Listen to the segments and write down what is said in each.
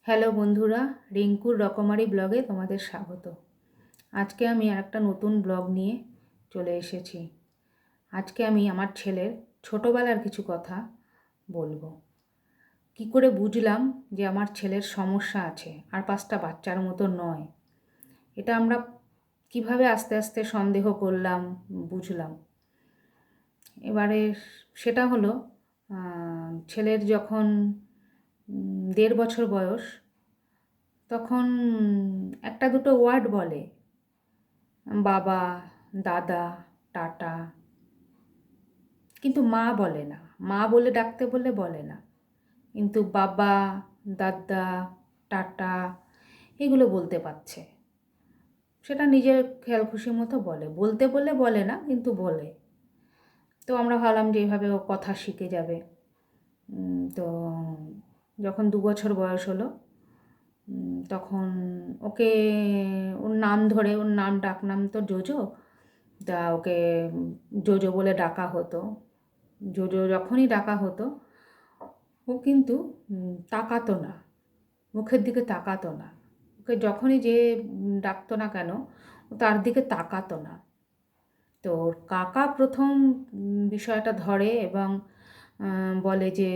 Hello বন্ধুরা, রিঙ্কুর রকমারি ব্লগে তোমাদের স্বাগত। আজকে আমি একটা নতুন ব্লগ নিয়ে চলে এসেছি। আজকে আমি আমার ছেলের ছোটোবেলার কিছু কথা বলবো। কি করে বুঝলাম যে আমার ছেলের সমস্যা আছে, আর 5টা বাচ্চার মতো নয়। এটা আমরা কিভাবে আস্তে আস্তে সন্দেহ করলাম, বুঝলাম। এবারে সেটা হলো ছেলের যখন 1.5 বছর বয়স, তখন একটা দুটো ওয়ার্ড বলে, বাবা, দাদা, টাটা, কিন্তু মা বলে না। মা বলে ডাকতে বলে বলে না, কিন্তু বাবা, দাদা, টাটা এগুলো বলতে পারছে। সেটা নিজের খেয়াল খুশি মতো বলে, বলতে বললে বলে না, কিন্তু বলে। তো আমরা ভাবলাম যে এইভাবে ও কথা শিখে যাবে। তো যখন 2 বছর বয়স হলো, তখন ওকে ওর নাম ধরে, ওর নাম ডাকনাম তো জোজো, তা ওকে জোজো বলে ডাকা হতো। জোজো যখনই ডাকা হতো, ও কিন্তু তাকাতো না, মুখের দিকে তাকাতো না। ওকে যখনই যে ডাকতো না কেন, ও তার দিকে তাকাতো না। তো ওর কাকা প্রথম বিষয়টা ধরে এবং বলে যে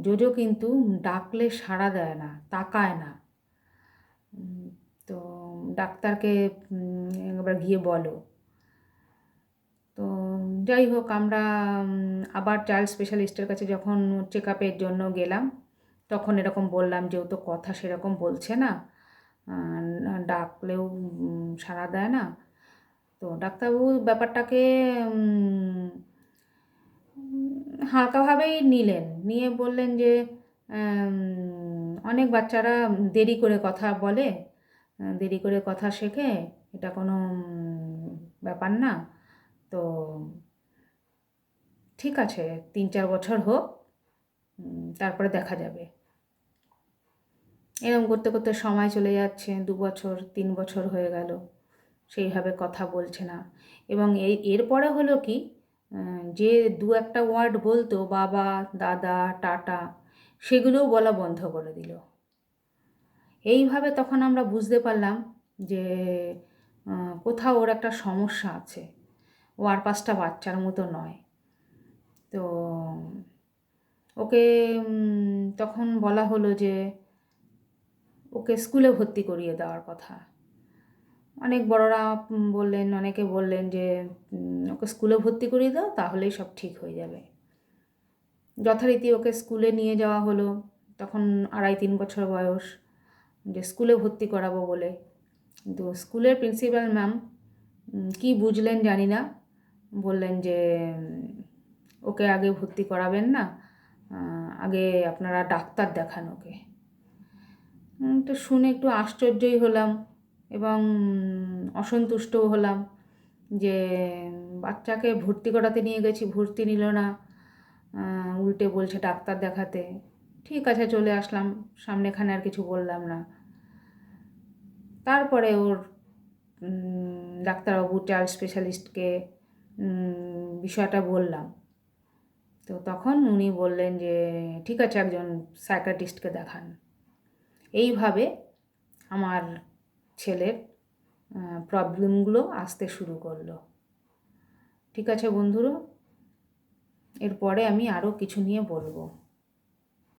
জোজো কিন্তু ডাকলে সাড়া দেয় না, তাকায় না। তো ডাক্তারকে একবার গিয়ে বলো। তো যাই হোক, আমরা আবার চাইল্ড স্পেশালিস্টের কাছে যখন চেক আপের জন্য গেলাম, তখন এরকম বললাম যে ও তো কথা সেরকম বলছে না, ডাকলেও সাড়া দেয় না। তো ডাক্তারবাবু ব্যাপারটাকে হালকাভাবেই নিলেন, নিয়ে বললেন যে অনেক বাচ্চারা দেরি করে কথা বলে, দেরি করে কথা শেখে, এটা কোনো ব্যাপার না। তো ঠিক আছে, 3-4 বছর হোক, তারপরে দেখা যাবে। এরকম করতে করতে সময় চলে যাচ্ছে, 2 বছর 3 বছর হয়ে গেল, সেইভাবে কথা বলছে না। এবং এরপরে হলো কি, যে 2-একটা ওয়ার্ড বলতো, বাবা, দাদা, টাটা, সেগুলোও বলা বন্ধ করে দিল। এইভাবে তখন আমরা বুঝতে পারলাম যে কোথাও ওর একটা সমস্যা আছে, ও আর 5টা বাচ্চার মতো নয়। তো ওকে তখন বলা হলো যে ওকে স্কুলে ভর্তি করিয়ে দেওয়ার কথা। অনেক বড়রা বললেন, অনেকে বললেন যে ওকে স্কুলে ভর্তি করিয়ে দাও, তাহলেই সব ঠিক হয়ে যাবে। যথারীতি ওকে স্কুলে নিয়ে যাওয়া হলো। তখন 2.5-3 বছর বয়স, যে স্কুলে ভর্তি করাবো বলে। কিন্তু স্কুলের প্রিন্সিপাল ম্যাম কী বুঝলেন জানি না, বললেন যে ওকে আগে ভর্তি করাবেন না, আগে আপনারা ডাক্তার দেখান ওকে। তো শুনে একটু আশ্চর্যই হলাম এবং অসন্তুষ্টও হলাম যে বাচ্চাকে ভর্তি করাতে নিয়ে গেছি, ভর্তি নিল না, উল্টে বলছে ডাক্তার দেখাতে। ঠিক আছে, চলে আসলাম, সামনেখানে আর কিছু বললাম না। তারপরে ওর ডাক্তারবাবু, চাইল্ড স্পেশালিস্টকে বিষয়টা বললাম। তো তখন উনি বললেন যে ঠিক আছে, একজন সাইকিয়াট্রিস্টকে দেখান। এইভাবে আমার ছেলের প্রবলেমগুলো আসতে শুরু করলো। ঠিক আছে বন্ধুরা, এরপরে আমি আরও কিছু নিয়ে বলবো।